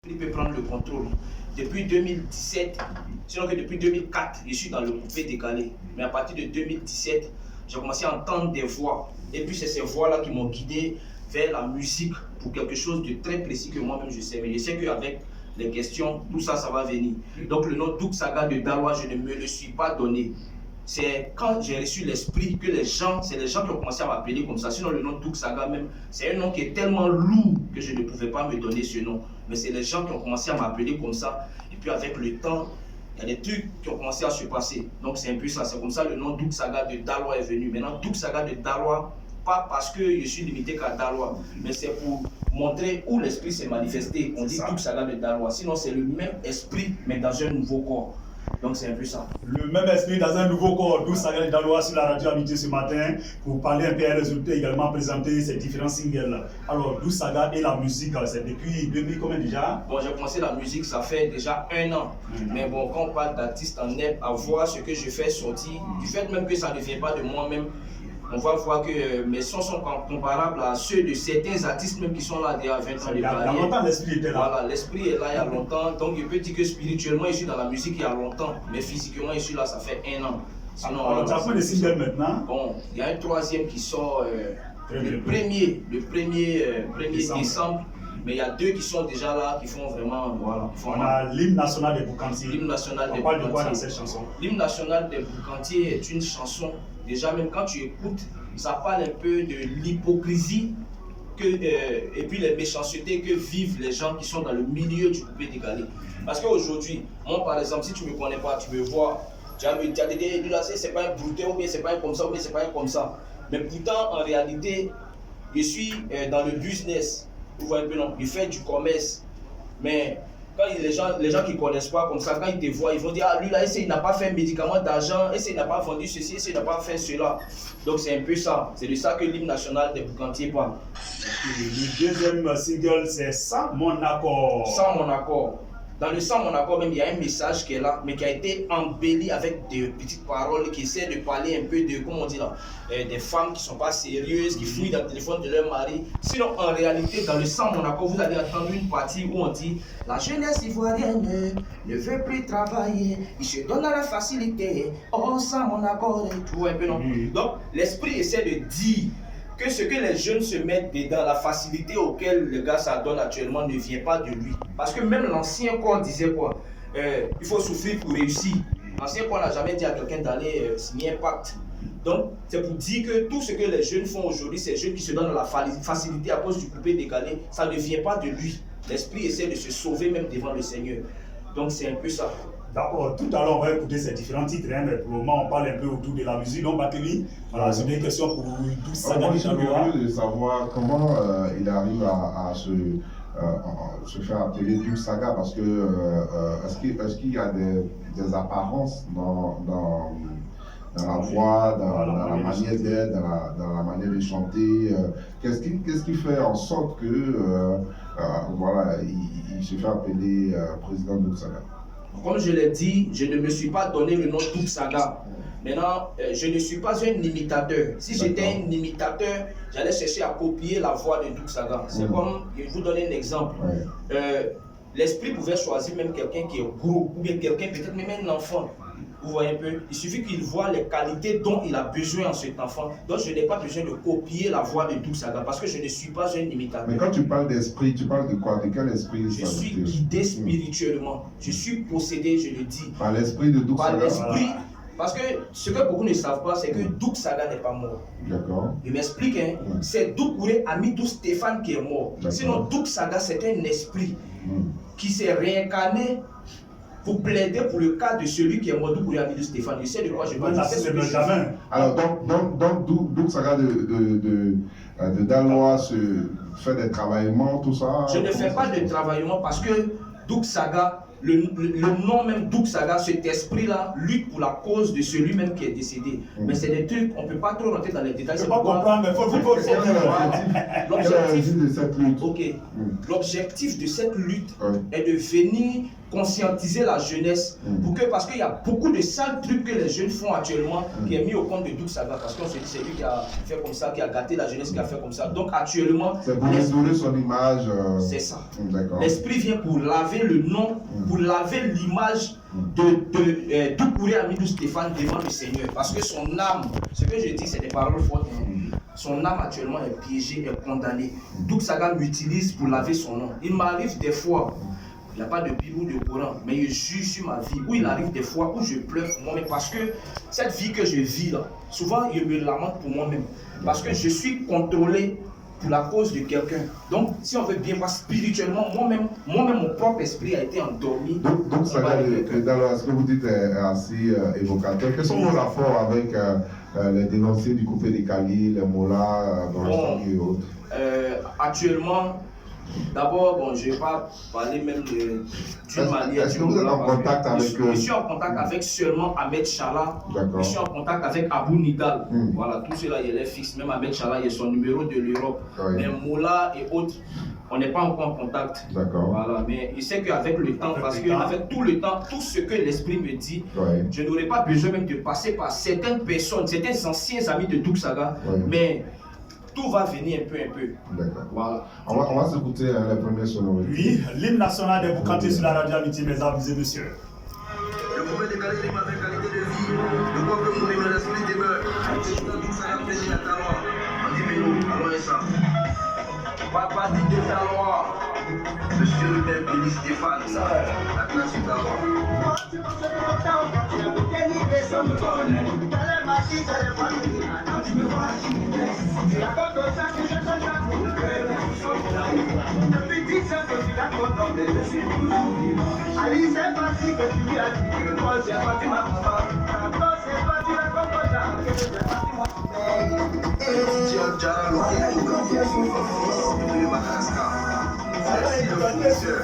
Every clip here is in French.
Il peut prendre le contrôle. Depuis 2017, sinon que depuis 2004, je suis dans le coupé décalé. Mais à partir de 2017, j'ai commencé à entendre des voix. Et puis c'est ces voix-là qui m'ont guidé vers la musique pour quelque chose de très précis que moi-même je sais. Mais je sais qu'avec les questions, tout ça, ça va venir. Donc le nom Douk Saga de Daloa, je ne me le suis pas donné. C'est quand j'ai reçu l'esprit que c'est les gens qui ont commencé à m'appeler comme ça. Sinon, le nom Douk Saga même, c'est un nom qui est tellement lourd que je ne pouvais pas me donner ce nom. Mais c'est les gens qui ont commencé à m'appeler comme ça. Et puis avec le temps, il y a des trucs qui ont commencé à se passer. Donc c'est un peu ça. C'est comme ça le nom Douk Saga de Daloa est venu. Maintenant, Douk Saga de Daloa, pas parce que je suis limité qu'à Daloa, mais c'est pour montrer où l'esprit s'est manifesté. On dit Douk Saga de Daloa. Sinon, c'est le même esprit, mais dans un nouveau corps. Donc c'est un peu ça. Le même esprit dans un nouveau corps. Douk Saga de Daloa sur la radio Amitié ce matin pour parler un peu des résultats, également présenter ces différents singles. Alors Douk Saga et la musique, c'est depuis 2000 combien déjà? Bon, j'ai commencé la musique, ça fait déjà 1 an. Mais bon, quand on parle d'artiste en net, à voir ce que je fais sortir, du fait même que ça ne vient pas de moi-même, on va voir que mes sons sont comparables à ceux de certains artistes même qui sont là il y a 20 ans. Il y a longtemps l'esprit était là. Voilà, l'esprit est là il y a longtemps. Donc je peux dire que spirituellement je suis dans la musique il y a longtemps. Mais physiquement je suis là, ça fait 1 an. Sinon, alors tu as fait des singles maintenant? Bon, il y a un troisième qui sort le 1er décembre. Mais il y a 2 qui sont déjà là, qui font vraiment. Voilà, on a l'hymne national des Boucantiers. L'hymne national des Boucantiers. On parle de quoi dans cette chanson? L'hymne national des Boucantiers est une chanson, déjà même quand tu écoutes, ça parle un peu de l'hypocrisie et puis les méchancetés que vivent les gens qui sont dans le milieu du coupé décalé. Parce qu'aujourd'hui, moi par exemple, si tu ne me connais pas, tu me vois, tu as dit, lui là, c'est pas un brouteur, ou bien c'est pas un comme ça, ou bien c'est pas un comme ça. Mais pourtant, en réalité, je suis dans le business. Vous voyez un peu, non? Il fait du commerce. Mais quand les gens qui ne connaissent pas comme ça, quand ils te voient, ils vont dire, ah lui là, il n'a pas fait un médicament d'argent, il n'a pas vendu ceci, il n'a pas fait cela. Donc c'est un peu ça. C'est de ça que l'hymne national des Boucantiers parle. Le deuxième single, c'est Sans mon accord. Sans mon accord. Dans le Sans mon accord même, il y a un message qui est là, mais qui a été embelli avec des petites paroles qui essaient de parler un peu de, comment on dit là, des femmes qui ne sont pas sérieuses, qui fouillent dans le téléphone de leur mari. Sinon, en réalité, dans le Sans mon accord, vous allez entendre une partie où on dit « La jeunesse ivoirienne ne veut plus travailler, il se donne à la facilité, oh, sans mon accord et tout. » Un peu, non? Donc, l'esprit essaie de dire que ce que les jeunes se mettent dedans, la facilité auquel le gars s'adonne actuellement ne vient pas de lui. Parce que même l'ancien corps disait quoi? Il faut souffrir pour réussir. L'ancien corps n'a jamais dit à quelqu'un d'aller signer un pacte. Donc, c'est pour dire que tout ce que les jeunes font aujourd'hui, ces jeunes qui se donnent la facilité à cause du coupé décalé, ça ne vient pas de lui. L'esprit essaie de se sauver même devant le Seigneur. Donc, c'est un peu ça. D'accord, tout à l'heure on va écouter ces différents titres, hein, mais pour le moment on parle un peu autour de la musique. Donc Bakeli, voilà, c'est des questions pour Douk Saga de Daloa. Moi je suis curieux de savoir comment il arrive à se faire appeler Douk Saga, parce que est-ce qu'il y a des apparences dans la voix, dans la manière d'être, dans la manière de chanter, qu'est-ce qui fait en sorte que voilà, il se fait appeler président Douk Saga? Comme je l'ai dit, je ne me suis pas donné le nom Douk Saga. Maintenant, je ne suis pas un imitateur. Si j'étais un imitateur, j'allais chercher à copier la voix de Douk Saga. C'est comme, je vais vous donner un exemple. L'esprit pouvait choisir même quelqu'un qui est gros, ou bien quelqu'un, peut-être même un enfant. Vous voyez un peu, il suffit qu'il voit les qualités dont il a besoin en cet enfant. Donc je n'ai pas besoin de copier la voix de Douk Saga parce que je ne suis pas un imitateur. Mais quand tu parles d'esprit, tu parles de quoi? De quel esprit? Je suis guidé spirituellement. Je suis possédé, je le dis. Par l'esprit de Douk Saga? Par l'esprit. Parce que ce que beaucoup ne savent pas, c'est que Douk Saga n'est pas mort. D'accord. Je m'explique, hein. C'est Doucouré Amidou Stéphane qui est mort. Sinon, Douk Saga, c'est un esprit qui s'est réincarné pour plaider pour le cas de celui qui est mort, Doucouré Amidou Stéphane. Je sais de quoi je parle. Alors, donc Douk Saga de Daloa se fait des travaillements, tout ça? Je ne fais pas de travaillement parce que Douk Saga le nom même Douk Saga, cet esprit-là, lutte pour la cause de celui même qui est décédé. Mais c'est des trucs, on ne peut pas trop rentrer dans les détails. Je ne peux pas comprendre, mais il faut l'objectif de cette lutte. Ok. L'objectif de cette lutte est de venir conscientiser la jeunesse parce qu'il y a beaucoup de sales trucs que les jeunes font actuellement qui est mis au compte de Douk Saga parce qu'on se dit c'est lui qui a fait comme ça, qui a gâté la jeunesse, qui a fait comme ça. Donc actuellement, c'est pour détourner son image. C'est ça. L'esprit vient pour laver le nom, pour laver l'image de Doucouré Amidou Stéphane devant le Seigneur. Parce que son âme, ce que je dis, c'est des paroles fortes. Son âme actuellement est piégée, est condamnée. Douk Saga m'utilise pour laver son nom. Il m'arrive des fois, il n'y a pas de Bible ou de Coran, mais il juge sur ma vie. Où il arrive des fois où je pleure pour moi-même. Parce que cette vie que je vis là, souvent je me lamente pour moi-même. Parce que je suis contrôlé pour la cause de quelqu'un. Donc, si on veut bien voir spirituellement, moi-même, mon propre esprit a été endormi. Donc Saga, ce que vous dites est assez évocateur. Quels sont vos rapports avec les dénoncés du coupé des Kali, les Mola, et autres? Actuellement, d'abord, je ne vais pas parler même d'une manière. Est-ce que vous êtes en contact avec eux? Je suis en contact avec seulement Ahmed Chala. Je suis en contact avec Abou Nidal. Voilà, tout cela, il est fixe. Même Ahmed Chala, il a son numéro de l'Europe. Mais Mola et autres, on n'est pas encore en contact. Voilà, mais je sais qu'avec le temps, parce qu'avec tout le temps, tout ce que l'esprit me dit, je n'aurais pas besoin même de passer par certaines personnes, certains anciens amis de Douk Saga. Mais tout va venir un peu. D'accord. Voilà. On va s'écouter la première sonnerie. Oui, l'hymne national des Boucantés sur la radio Amitié, mesdames et messieurs. Le pouvez décaler rime avec qualité de vie. Le corps peut mourir, mais l'esprit demeure. C'est dans tout ça, la plaisir à ta loi. On dit, mais nous, allons et ça. Papa dit de ta loi. Monsieur le père béni Stéphane, la classe de ta loi. Allez, c'est parti que tu lui as dit que toi, c'est parti ma maman. Quand c'est parti la composante, que c'est parti mon père. Dieu, Jara, le Madagascar. C'est le fournisseur.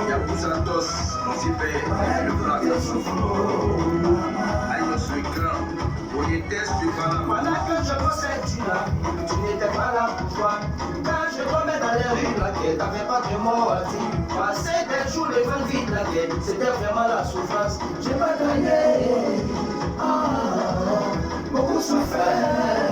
Yabou Santos, mon père, le Black. Allez, on se grand. On est test du Panama. Voilà que je pensais tu là, tu n'étais pas là pour toi. Quand je remets dans les rues, la quête, t'avais pas de morti. Passer des jours les vents vides, la quête, c'était vraiment la souffrance. J'ai pas gagné, beaucoup souffert.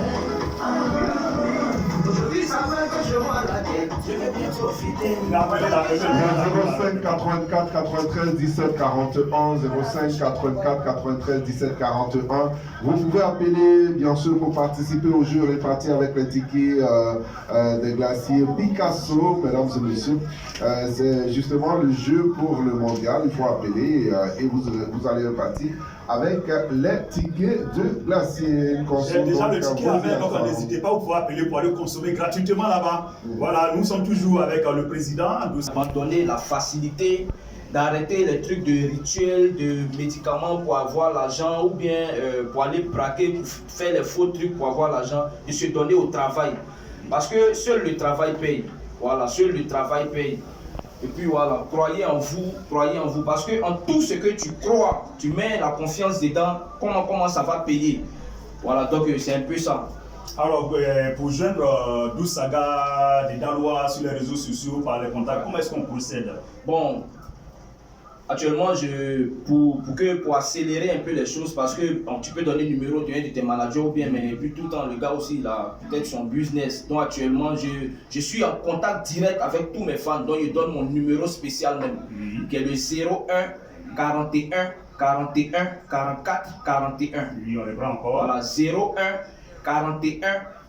Aujourd'hui, ça va que je vois la quête, je vais bien profiter. 05 84 93 17 41, 05 84 93 17 41. Vous pouvez appeler, bien sûr, pour participer au jeu réparti avec les tickets des glaciers Picasso, mesdames et messieurs. C'est justement le jeu pour le mondial. Il faut appeler et vous allez repartir avec les tickets de glacier. J'ai déjà le ticket avec, donc n'hésitez pas, vous pouvez appeler pour aller consommer gratuitement là-bas. Voilà, nous sommes toujours avec le président. Abandonner la facilité d'arrêter les trucs de rituels, de médicaments pour avoir l'argent ou bien pour aller braquer, pour faire les faux trucs pour avoir l'argent, de se donner au travail. Parce que seul le travail paye. Voilà, seul le travail paye. Et puis voilà, croyez en vous, parce que en tout ce que tu crois, tu mets la confiance dedans, comment ça va payer. Voilà, donc c'est un peu ça. Alors, pour joindre Douk Saga des Dalois sur les réseaux sociaux par les contacts, comment est-ce qu'on procède? Bon, actuellement, pour accélérer un peu les choses, parce que tu peux donner le numéro d'un de tes managers ou bien, mais puis tout le temps, le gars aussi, il a peut-être son business. Donc actuellement, je suis en contact direct avec tous mes fans, donc je donne mon numéro spécial même, qui est le 01 41 41 44 41. Oui, on les prend encore. Voilà, 01 41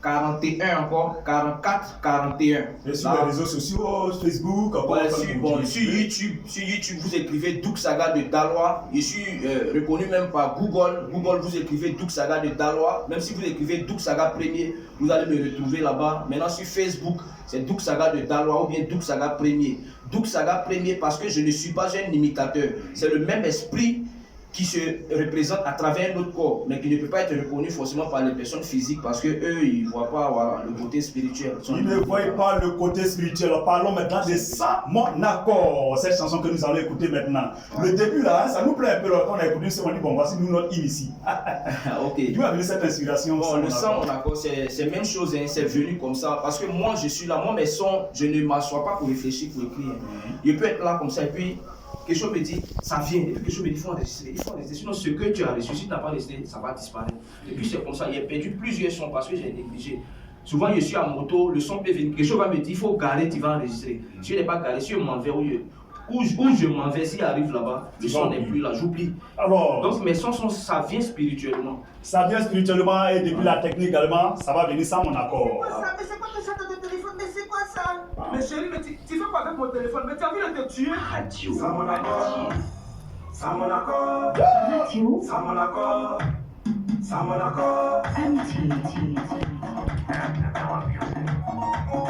41 encore 44 41. Et sur les réseaux sociaux, Facebook, sur YouTube, vous écrivez Douk Saga de Dalois. Je suis reconnu même par Google. Google, vous écrivez Douk Saga de Dalois. Même si vous écrivez Douk Saga Premier, vous allez me retrouver là-bas. Maintenant sur Facebook, c'est Douk Saga de Dalois ou bien Douk Saga Premier. Douk Saga Premier parce que je ne suis pas un imitateur. C'est le même esprit qui se représente à travers notre corps, mais qui ne peut pas être reconnu forcément par les personnes physiques parce que eux ils ne voient pas voilà, le côté spirituel. Ils ne voient pas le côté spirituel. Parlons maintenant de ça, mon accord. Cette chanson que nous allons écouter maintenant. Le début là, ça nous plaît un peu. Quand on a écouté, on dit bon, voici nous notre hymne ici. Ok. D'où a venu cette inspiration? Bon, le sang, mon accord, c'est même chose, hein, c'est venu comme ça. Parce que moi, je suis là, moi, mes sons, je ne m'assois pas pour réfléchir, pour écrire. Je peux être là comme ça, et puis quelque chose me dit, ça vient. Et puis quelque chose me dit, il faut enregistrer. Sinon, ce que tu as reçu, si tu n'as pas resté, ça va disparaître. Et puis c'est comme ça, j'ai perdu plusieurs sons parce que j'ai négligé. Souvent, je suis à moto, le son peut venir, quelque chose va me dire, il faut garer, tu vas enregistrer. Si je n'ai pas garé, si je m'en vais où je m'en vais, s'il arrive là-bas, le son n'est plus là, j'oublie. Alors, donc mes sons, ça vient spirituellement. Ça vient spirituellement et depuis la technique également, ça va venir sans mon accord. Mais c'est quoi que ça de téléphone? Mais c'est quoi ça? Mais chérie, mais tu fais quoi avec mon téléphone? Mais tu as envie de te tuer? Radio. Ça mon accord. Ça mon accord. Radio. Ça mon accord. Ça mon accord.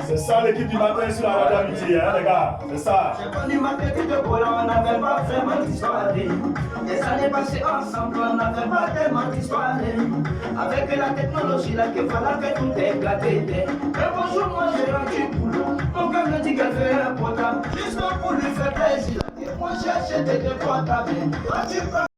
C'est ça l'équipe du matin sur la radio Amitié, hein, les gars. C'est ça. J'ai connu ma petite Paula, on n'avait pas vraiment d'histoire. Des années passées ensemble, on n'avait pas tellement d'histoire. Avec la technologie là, qu'il fallait que tout éclaté. Et bonjour, moi j'ai rendu boulot. Mon gars me dit qu'elle fait un potable, juste pour lui faire plaisir. Et moi j'ai acheté des portables.